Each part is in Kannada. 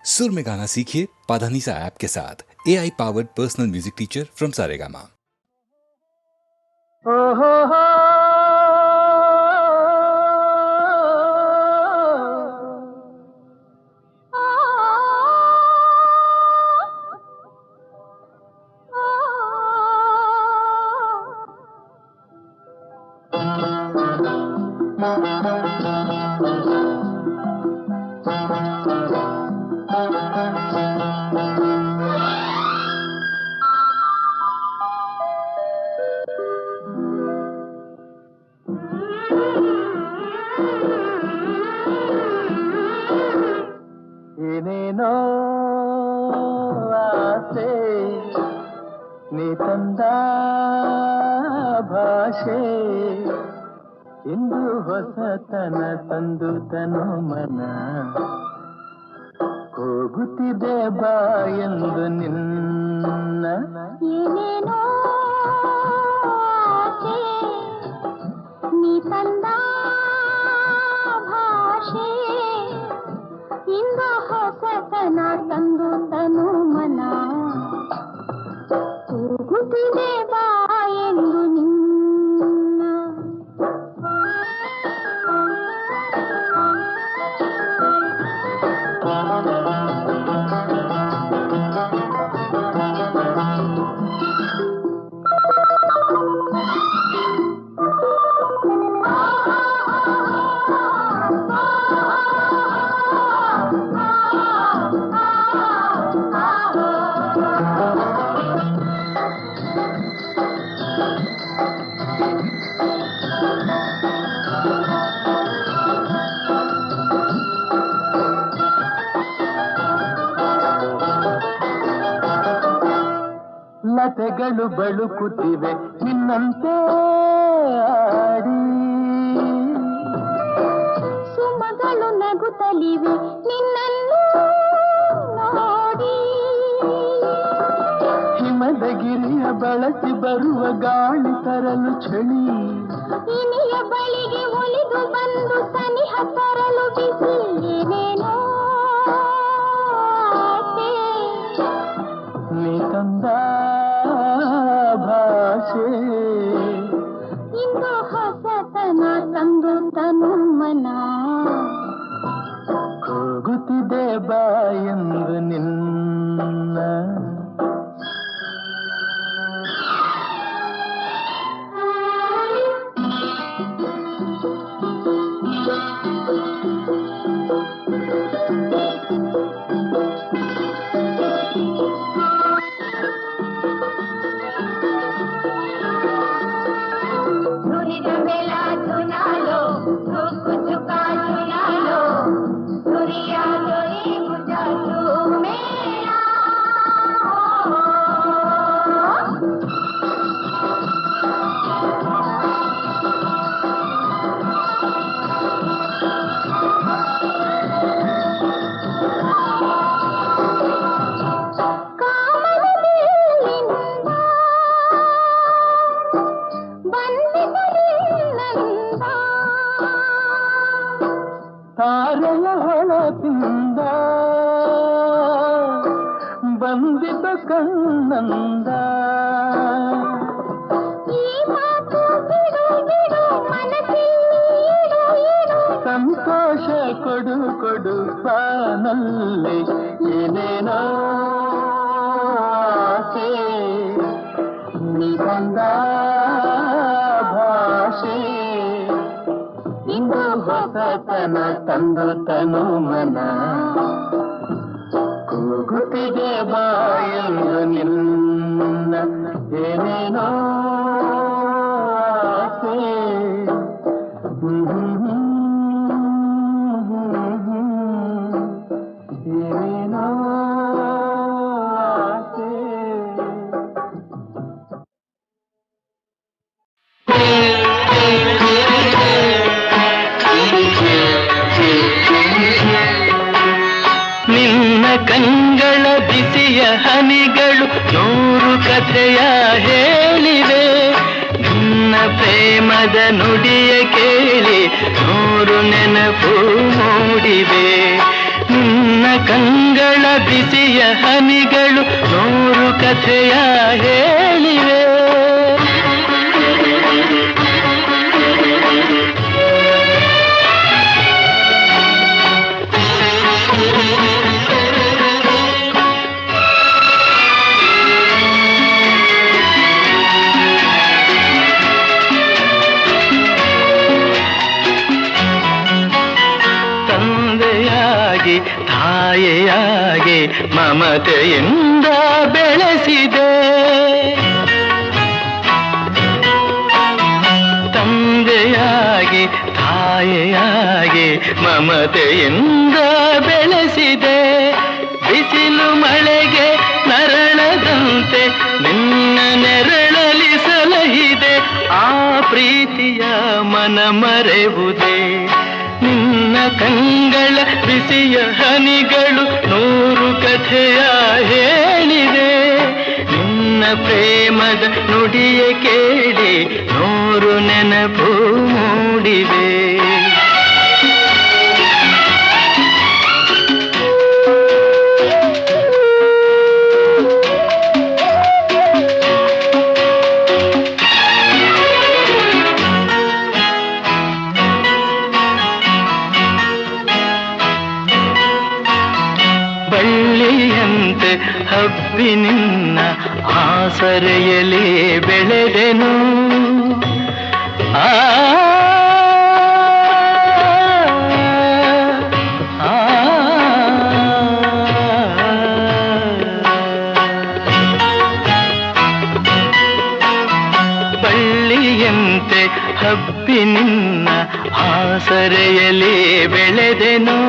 सुर में गाना सीखिए पाधानीसा ऐप के साथ। AI powered personal music teacher from Saregama. ಏನೇನೋ ಆಸೆ ನೀ ತಂದ ಭಾಷೆ ಇಂದು ಹೊಸತನ ತಂದು ತನು ಮನ ಹೋಗುತ್ತಿದೆ ಬಾ ಎಂದು ನಿನ್ನ ಏನೇನೋ ಆಸೆ ನೀ ತಂದ ಭಾಷೆ ಇಂದು ಹೊಸತನ ತಂದು ತನು ಮನ ಹೋಗುತ್ತಿದೆ ಬಾ ಎಂದು ನಿನ್ನ ಲತೆಗಳು ಬಳುಕುತ್ತಿವೆ ನಿನ್ನಂತೆ ಆಡಿ ಸುಮಗಳು ನಗುತ್ತಲಿವೆ ನಿನ್ನನ್ನು ನೋಡಿ ಹಿಮದ ಗಿರಿಯ ಬಳಸಿ ಬರುವ ಗಾಳಿ ತರಲು ಚಳಿ ಇನಿಯ ಬಳಿಗೆ ಒಲಿದು ಬಂದು ಸನಿಹ ತರಲು ಬಿಸಿ ಏನೇನೋ ಆಸೆ ನೀ ತಂದ ಭಾಷೆ ಇಂದು ಹೊಸತನ ತಂದು ತನು ಮನ ಹೋಗುತ್ತಿದೆ ಬಾ ಎಂದು ನಿನ್ನ ತಾರೆಯ ಹೊಳಪಿಂದ ಬಂದಿದ್ದ ಕಣ್ಣಂದ ಈ ಮಾತು ಬಿಡು ಬಿಡು ಮನಸ್ಸಿಲ್ಲಿ ಇಡು ಸಂತೋಷ ಕೊಡು ಕೊಡು ಬಾನಲ್ಲಿ ಏನೇನೋ ಆಸೆ ನೀ ಬಂದ ಭಾಷೆ ಇಂದು ಹೊಸತನ ತಂದು ತನು ಮನ ಕೂಗುತ್ತಿದೆ ಬಾ ಎಂದು ನಿನ್ನ ಏನೇನೋ ಆಸೆ ಏನೇನೋ ಆಸೆ ನಿನ್ನ ಕಂಗಳ ಬಿಸಿಯ ಹನಿಗಳು ನೂರು ಕಥೆಯ ಹೇಳಿವೆ ನಿನ್ನ ಪ್ರೇಮದ ನುಡಿಯ ಕೇಳಿ ನೂರು ನೆನಪು ಮೂಡಿವೆ ನಿನ್ನ ನಿನ್ನ ಕಂಗಳ ಬಿಸಿಯ ಹನಿಗಳು 100 ಕಥೆಯ ಹೇಳಿವೆ. ತಾಯಿಯಾಗಿ ಮಮತೆಯಿಂದ ಬೆಳೆಸಿದೆ. ತಂದೆಯಾಗಿ ತಾಯಿಯಾಗಿ ಮಮತೆಯಿಂದ ಬೆಳೆಸಿದೆ. ಬಿಸಿಲು ಮಳೆಗೆ ನರಳದಂತೆ ನಿನ್ನ ನೆರಳಲಿ ಸಲಹಿದೆ. ಆ ಪ್ರೀತಿಯ ಮನ ಮರೆವುದೇ. ನಿನ್ನ ಕಂಗಳ ಬಿಸಿಯ ಹನಿಗಳು 100 ಕಥೆಯ ಹೇಳಿವೆ. ನಿನ್ನ ಪ್ರೇಮದ ನುಡಿಯ ಕೇಳಿ 100 ನೆನಪು ಮೂಡಿವೆ. ಬಳ್ಳಿಯಂತೆ ಹಬ್ಬಿ ನಿನ್ನ ಆಸರೆಯಲ್ಲಿ ಬೆಳೆದೆನು. ಬಳ್ಳಿಯಂತೆ ಹಬ್ಬಿ ನಿನ್ನ ಆಸರೆಯಲ್ಲಿ ಬೆಳೆದೆನು.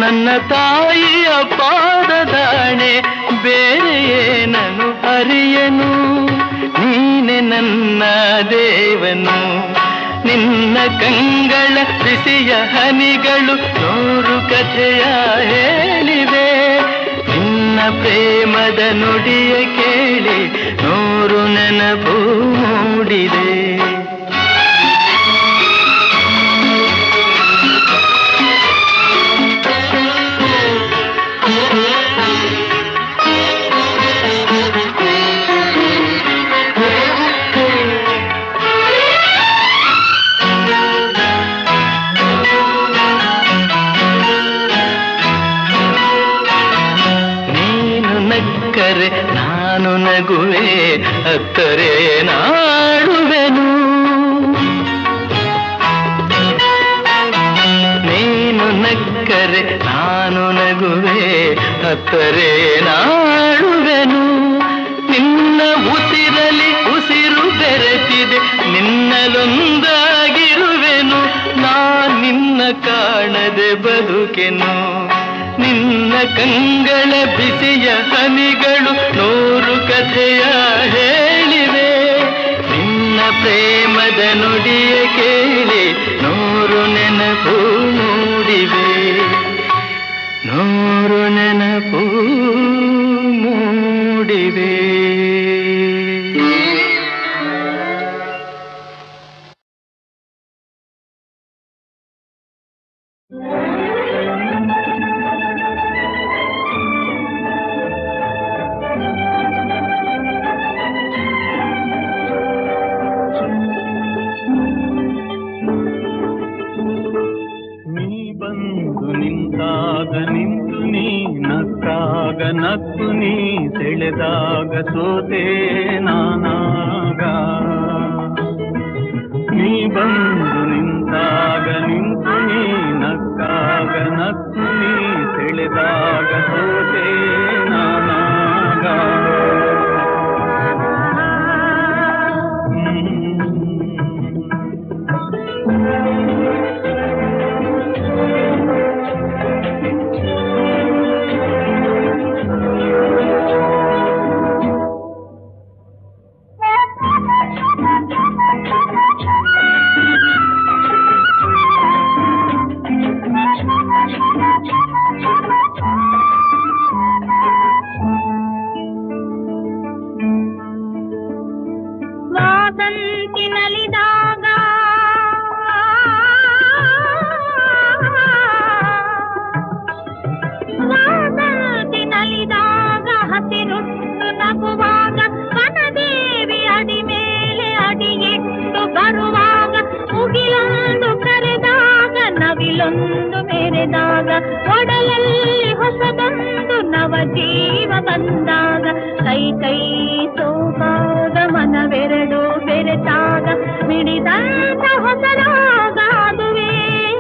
ನನ್ನ ತಾಯಿಯ ಪಾದದಾಣೆ ಬೇರೆ ಏನನು ಅರಿಯನು. ನೀನೆ ನನ್ನ ದೇವನು. ನಿನ್ನ ಕಂಗಳ ಬಿಸಿಯ ಹನಿಗಳು 100 ಕಥೆಯ ಹೇಳಿವೆ. ನಿನ್ನ ಪ್ರೇಮದ ನುಡಿಯ ಕೇಳಿ 100 ನೆನಪು ಮೂಡಿದೆ. ನಾನು ನಗುವೆ ಅತ್ತರೆ ನಾಡುವೆನು. ನೀನು ನಕ್ಕರೆ ನಾನು ನಗುವೆ ಅತ್ತರೆ ನಾಡುವೆನು. ನಿನ್ನ ಉಸಿರಲಿ ಉಸಿರು ಬೆರೆತಿದೆ. ನಿನ್ನಲೊಂದಾಗಿರುವೆನು. ನಿನ್ನ ಕಾಣದೆ ಬದುಕೆನು. ನಿನ್ನ ಕಂಗಳ ಬಿಸಿಯ ಹನಿಗಳು 100 ಕಥೆಯ ಹೇಳಿವೆ. ನಿನ್ನ ಪ್ರೇಮದ ನುಡಿಯ ಕೇಳಿ 100 ನೆನಪು ಮೂಡಿವೆ. 100 ನೆನಪು ಮೂಡಿವೆ. ನಿಂತು ನೀ ನಕ್ಕಾಗ ನಕ್ಕು ನೀ ಸೆಳೆದಾಗ ಸೋತೆ ನಾನಾಗ. ನೀ ಬಂದು ನಿಂತಾಗ ನಿಂತು ನೀ ನಕ್ಕಾಗ ನಕ್ಕು ನೀ ಸೆಳೆದಾಗ ಸೋತೆ ನಾನಾಗ. ಇಲ್ಲೊಂದು ಮೆರೆದಾಗ ಒಡಲಲ್ಲಿ ಹೊಸದೊಂದು ನವ ಜೀವ ಬಂದಾಗ ಕೈ ಕೈ ಸೋಕಾಗ ಮನವೆರಡು ಬೆರೆತಾಗ ಮಿಡಿದಂತ ಹೊಸರಾಗ ಅದುವೇ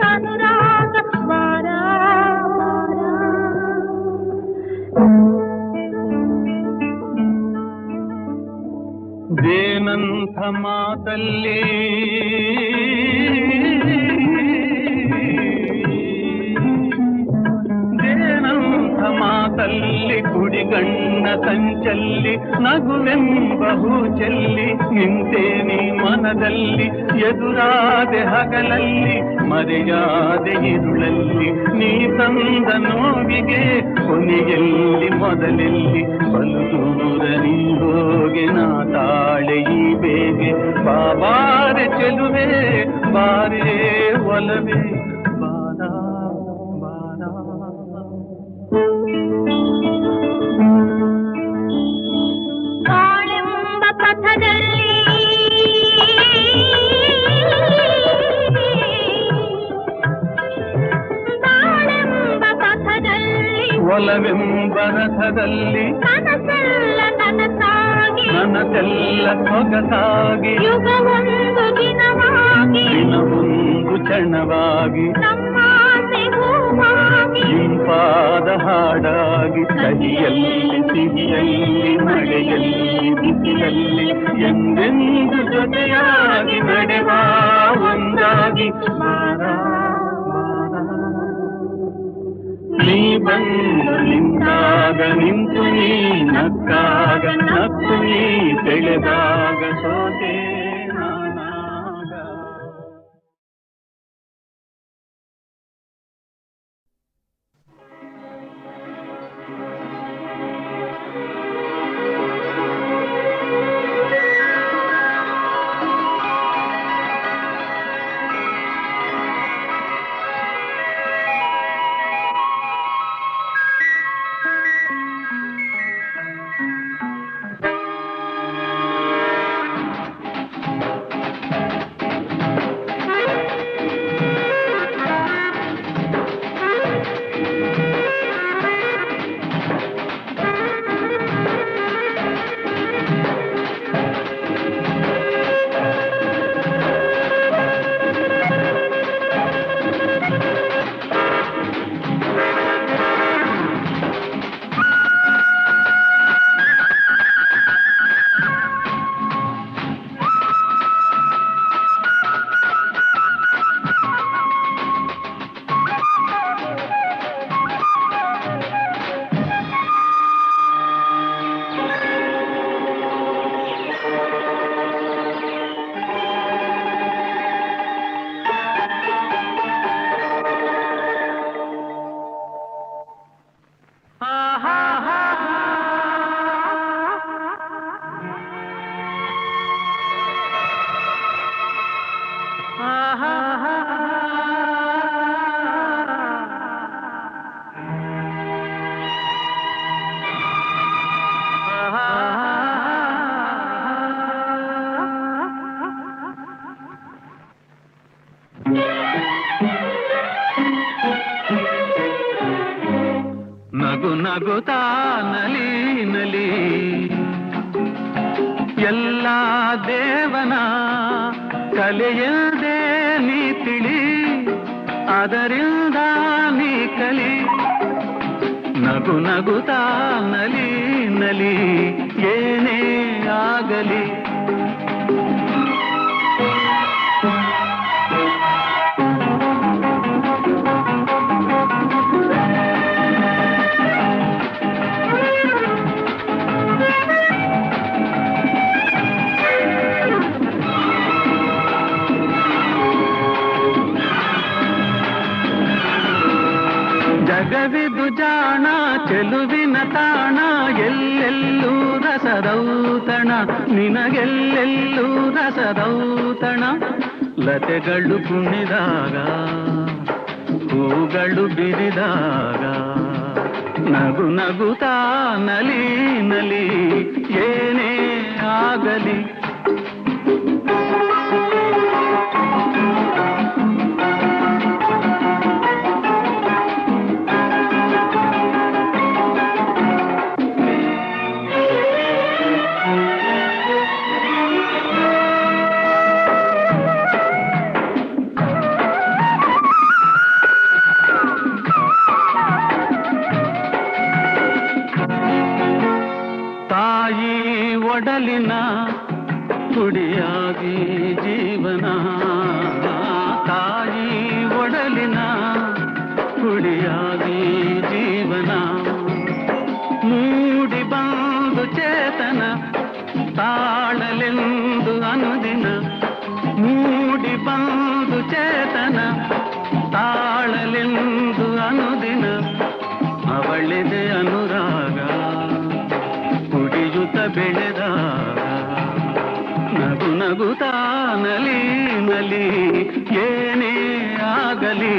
ಅನುರಾಗ ವಾರ ದೇನಂಥ ಮಾತಲ್ಲಿ ಮಾತಲ್ಲಿ ಕುಡಿಗಣ್ಣ ಸಂಚಲ್ಲಿ ನಗುವೆಂಬ ಹೂಚಲ್ಲಿ ನಿಂತೇನಿ ಮನದಲ್ಲಿ ಎದುರಾದೆ ಹಗಲಲ್ಲಿ ಮರೆಯಾದೆ ಇರುಳಲ್ಲಿ ನೀ ತಂದ ನೋವಿಗೆ ಕೊನೆಯಲ್ಲಿ ಮೊದಲೆಲ್ಲಿ ಬಲು ದೂರ ನೀ ಹೋಗೆ ನಾ ತಾಳೆ ಈ ಬೇಗೆ ಬಾಬಾರೆ ಚೆಲುವೆ ಬಾರೇ ಒಲವೇ ಕಾಳೆಂಬ ಪಥದಲ್ಲಿ ಒಲವೆಂಬ ರಥದಲ್ಲಿ ಕನಸೆಲ್ಲ ನನಸಾಗಿ ನನಸೆಲ್ಲ ಸೊಗಸಾಗಿ ಯುಗವೊಂದು ದಿನವಾಗಿ ದಿನವೊಂದು ಕ್ಷಣವಾಗಿ ನಮ್ಮಾಸೆ ಹೂವಾಗಿ ಇಂಪಾದ ಹಾಡಾಗಿ ಕಹಿಯಲ್ಲಿ ಸಿಹಿಯಲ್ಲಿ ಮಳೆಯಲ್ಲಿ ಬಿಸಿಲಲ್ಲಿ ಎಂದೆಂದು ಜೊತೆಯಾಗಿ ನಡೆವ ಒಂದಾಗಿ ನೀ ಬಂದು ನಿಂತಾಗ ನಿಂತು ನೀ ನಕ್ಕಾಗ ನಕ್ಕು ನೀ ಬೆಳೆದಾಗ ಸೋತೆ ನಾನಾಗ. ನಗು ನಗುತ್ತಾ ನಲಿ ನಲಿ ಎಲ್ಲ ದೇವನ ಕಲೆಯಲ್ದೇ ನೀ ತಿಳಿ ಅದರಿಂದ ನೀ ಕಲಿ ನಗು ನಗುತ್ತಾ ನಲಿ ನಲಿ ಏನೇ ಆಗಲಿ ಜಗವಿದು ಜಾಣ ಚೆಲುವಿನ ತಾಣ ಎಲ್ಲೆಲ್ಲೂ ರಸದೌತಣ ನಿನಗೆಲ್ಲೆಲ್ಲೂ ರಸದೌತಣ ಲತೆಗಳು ಕುಣಿದಾಗ ಹೂಗಳು ಬಿರಿದಾಗ ನಗು ನಗುತ್ತಾ ನಲಿ ನಲಿ ಏನೇ ಆಗಲಿ ಒಡಲಿನ ಕುಡಿಯಾಗಿ ಜೀವನ, ತಾಯಿ ಒಡಲಿನ ಕುಡಿಯಾಗಿ ಜೀವನ, ಮೂಡಿ ಬಂದು ಚೇತನ ತಾಳಲೆಂದು ಅನುದಿನ, ಮೂಡಿ ಬಂದು ಚೇತನ ತಾಳಲೆಂದು ಅನುದಿನ, ಅವಳಿದೆ ಅನುರಾಗ ಕುಡಿಯುತ್ತ ಬೆಳೆದಾಗ, ನಗು ನಗುತ್ತಾ ನಲಿ ನಲಿ ಏನೇ ಆಗಲಿ.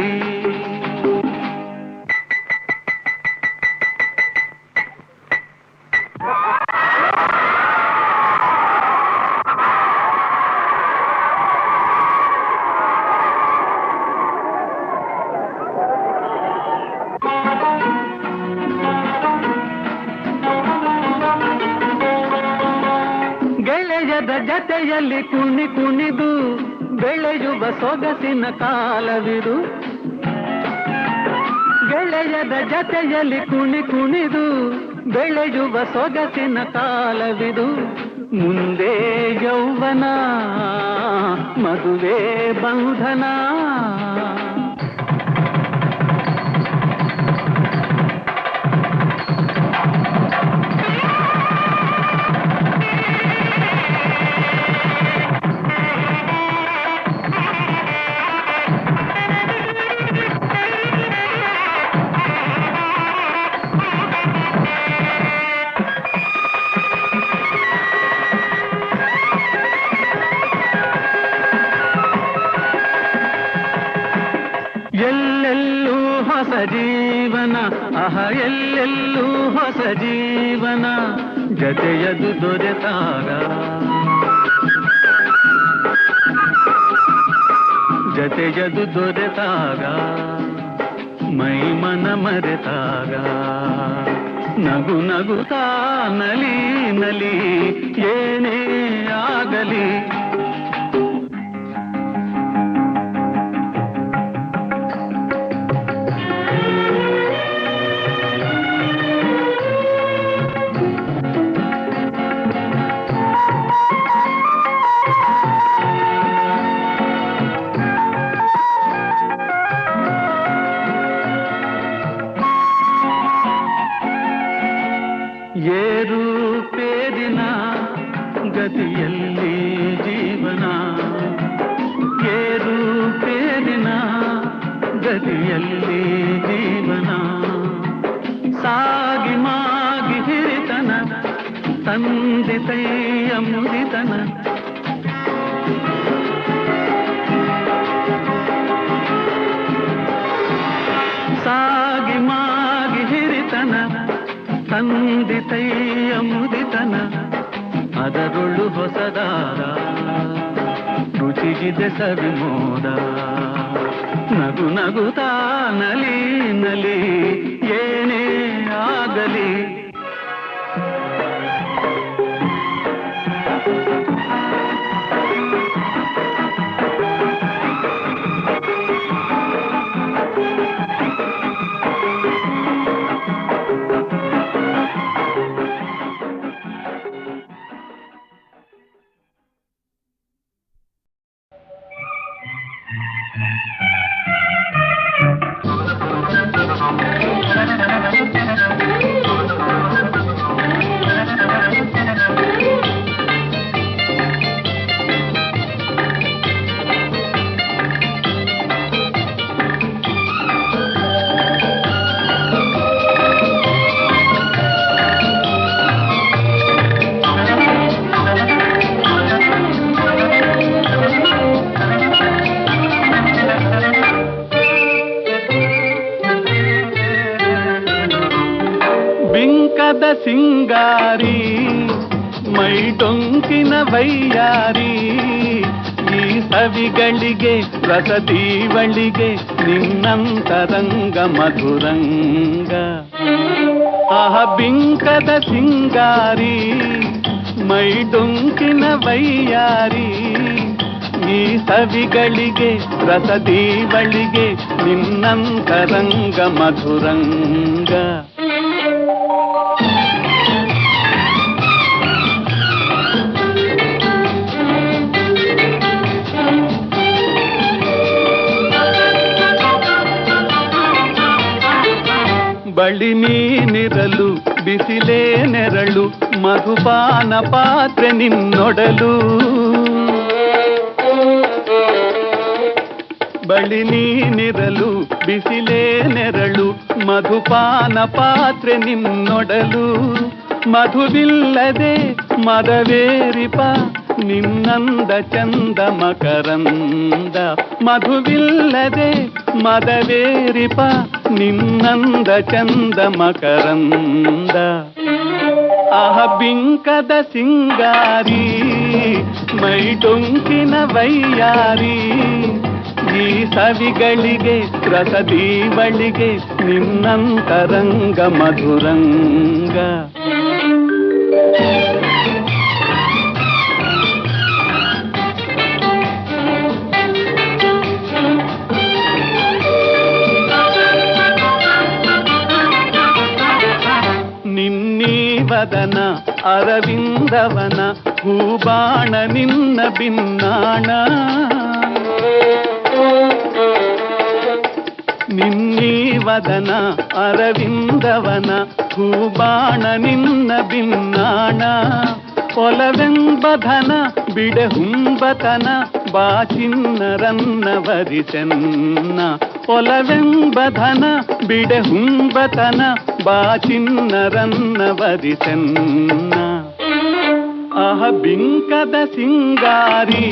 ಗೆಳೆಯದ ಜತೆಯಲ್ಲಿ ಕುಣಿ ಕುಣಿದು ಬೆಳೆಯುವ ಸೊಗಸಿನ ಕಾಲವಿದು, ಗೆಳೆಯದ ಜತೆಯಲ್ಲಿ ಕುಣಿ ಕುಣಿದು ಬೆಳೆಯುವ ಸೊಗಸಿನ ಕಾಲವಿದು, ಮುಂದೆ ಯೌವನ ಮದುವೆ ಬಂಧನ, ಎಲ್ಲೆಲ್ಲೂ ಹೊಸ ಜೀವನ, ಆಹ ಎಲ್ಲೆಲ್ಲೂ ಹೊಸ ಜೀವನ, ಜತೆಯದು ದೊರೆತಾಗ, ಜತೆಯದು ದೊರೆತಾಗ, ಮೈ ಮನ ಮರೆತಾಗ, ನಗು ನಗುತ್ತಾ ನಲಿ ನಲಿ ಏನೇ ಆಗಲಿ. ಏರುಪೇರಿನ ಗತಿಯಲ್ಲಿ ಜೀವನ, ಏರುಪೇರಿನ ಗತಿಯಲ್ಲಿ ಜೀವನ, ಸಾಗಿ ಮಾಗಿ ಹಿರಿತನ ತಂದಿತೈಯ ಮುದಿತನ, ಸಾಗಿ ಮಾಗಿ ಹಿರಿತನ ತಂದಿತೈಯ ಮುದಿತನ, ಅದರೊಳು ಹೊಸದಾದ ರುಚಿಗಿದೆ ಸವಿಮೋದ, ನಗು ನಗುತ್ತಾ ನಲಿ ನಲಿ ಏನೇ ಆಗಲಿ. ಬಿಂಕದ ಸಿಂಗಾರಿ ಮೈ ಡೊಂಕಿನ ವೈಯಾರಿ, ಈ ಸವಿಗಳಿಗೆ ರಸದೀವಳಿಗೆ ನಿನ್ನಂತರಂಗ ಮಧುರಂಗ, ಆಹ ಬಿಂಕದ ಸಿಂಗಾರಿ ಮೈ ಡೊಂಕಿನ ವೈಯಾರಿ, ಈ ಸವಿಗಳಿಗೆ ರಸದೀವಳಿಗೆ ನಿನ್ನಂತರಂಗ ಮಧುರಂಗ. ಬಳಿ ನೀನಿರಲು ಬಿಸಿಲೇ ನೆರಳು ಮಧುಪಾನ ಪಾತ್ರೆ ನಿನ್ನೊಡಲು ಬಳಿ ನೀನಿರಲು ಬಿಸಿಲೇ ನೆರಳು ಮಧುಪಾನ ಪಾತ್ರೆ ನಿನ್ನೊಡಲು ಮಧುವಿಲ್ಲದೆ ಮದವೇರಿಪ ನಿನ್ನಂದ ಚಂದ ಮಕರಂದ ಮಧುವಿಲ್ಲದೆ ಮದವೇರಿಪ ನಿನ್ನಂದ ಚಂದ ಮಕರಂದ ಆಹ ಬಿಂಕದ ಸಿಂಗಾರಿ ಮೈಟೊಂಕಿನ ವೈಯಾರಿ ಈ ಸವಿಗಳಿಗೆ ರಸದೀವಳಿಗೆ ನಿನ್ನಂತರಂಗ ಮಧುರಂಗ ನಿನ್ನೀವದನ ಅರವಿಂದವನ ಹೂಬಾಣ ನಿನ್ನ ಬಿನ್ನಾಣ ನಿನ್ನೀವದನ ಅರವಿಂದವನ ಹೂಬಾಣ ನಿನ್ನ ಬಿನ್ನಾಣ ಒಲವೆಂಬಧನ ಬಿಡೆ ಹುಂಬತನ ಬಾಚಿನ್ನರನ್ನ ವರಿಸೆನ್ನ ಒಲವೆಂಬಧನ ಬಿಡೆ ಹುಂಬತನ ಬಾಚಿನ್ನರನ್ನ ವರಿಸೆನ್ನ ಆಹ ಬಿಂಕದ ಸಿಂಗಾರಿ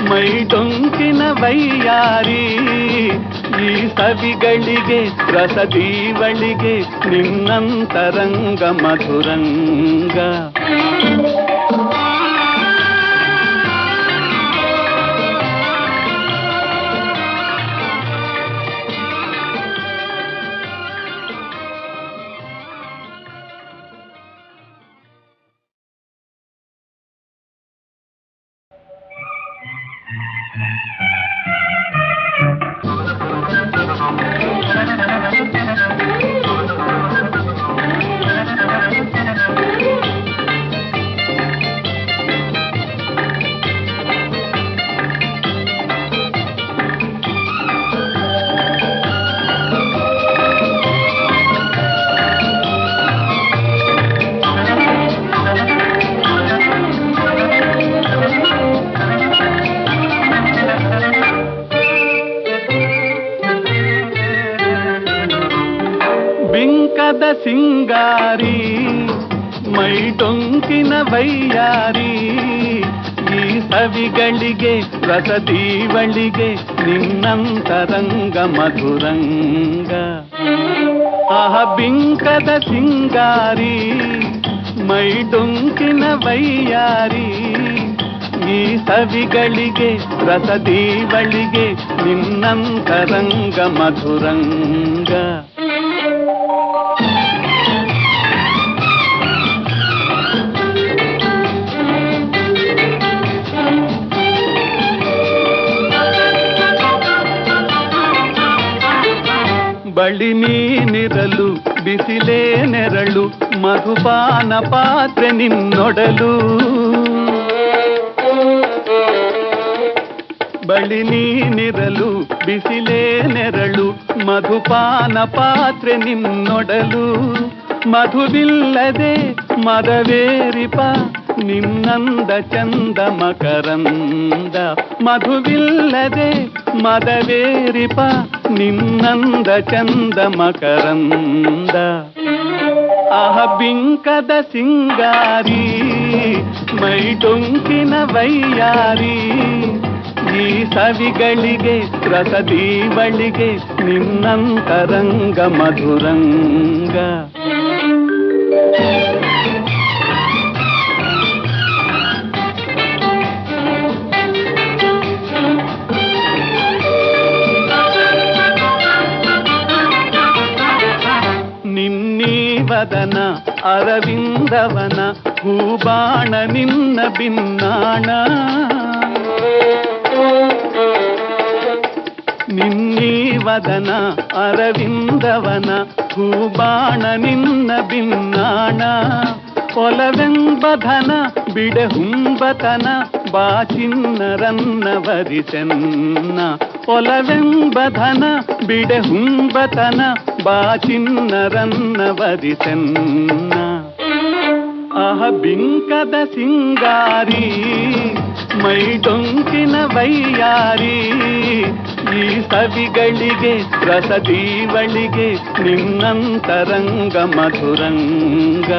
ಮೈಡೊಂಕಿನ ವೈಯಾರಿ ಈ ಸವಿಗಳಿಗೆ ರಸದೀವಳಿಗೆ ನಿನ್ನಂತರಂಗ ಮಧುರಂಗ ಬಿಂಕದ ಸಿಂಗಾರಿ ಮೈಡೊಂಕಿನ ವೈಯಾರಿ ಈ ಸವಿಗಳಿಗೆ ರಸದೀವಳಿಗೆ ನಿನ್ನಂತರಂಗ ಮಧುರಂಗ ಆಹ ಬಿಂಕದ ಸಿಂಗಾರಿ ಮೈಡೊಂಕಿನ ವೈಯಾರಿ ಈ ಸವಿಗಳಿಗೆ ರಸದೀವಳಿಗೆ ನಿನ್ನಂತರಂಗ ಮಧುರಂಗ ಬಳಿ ನೀನಿರಲು ಬಿಸಿಲೇ ನೆರಳು ಮಧುಪಾನ ಪಾತ್ರೆ ನಿನ್ನೊಡಲು ಬಳಿ ನೀನಿರಲು ಬಿಸಿಲೇ ನೆರಳು ಮಧುಪಾನ ಪಾತ್ರೆ ನಿನ್ನೊಡಲು ಮಧುವಿಲ್ಲದೆ ಮದವೇರಿಪ ನಿನ್ನಂದ ಚಂದ ಮಕರಂದ ಮಧುವಿಲ್ಲದೆ ಮದವೇರಿಪ ನಿನ್ನಂದ ಚಂದ ಮಕರಂದ ಆಹ ಬಿಂಕದ ಸಿಂಗಾರಿ ಮೈಟೊಂಕಿನ ವೈಯಾರಿ ಈ ಸವಿಗಳಿಗೆ ರಸದೀವಳಿಗೆ ನಿನ್ನಂತರಂಗ ಮಧುರಂಗ ನಿನ್ನೀವದನ ಅರವಿಂದವನ ಹೂಬಾಣ ನಿನ್ನ ಬಿನ್ನಾಣ ನಿನ್ನೀವದನ ಅರವಿಂದವನ ಹೂಬಾಣ ನಿನ್ನ ಬಿನ್ನಾಣ ಒಲವೆಂಬಧನ ಬಿಡೆ ಹುಂಬತನ ಬಾಚಿನ್ನರನ್ನ ವರಿಸೆನ್ನ ಒಲವೆಂಬಧನ ಬಿಡೆ ಹುಂಬತನ ಬಾಚಿನ್ನರನ್ನ ವರಿಸೆನ್ನ ಆಹ ಬಿಂಕದ ಸಿಂಗಾರಿ ಮೈ ಡೊಂಕಿನ ವೈಯಾರಿ ಈ ಸವಿಗಳಿಗೆ ರಸದೀವಳಿಗೆ ನಿನ್ನಂತರಂಗ ಮಧುರಂಗ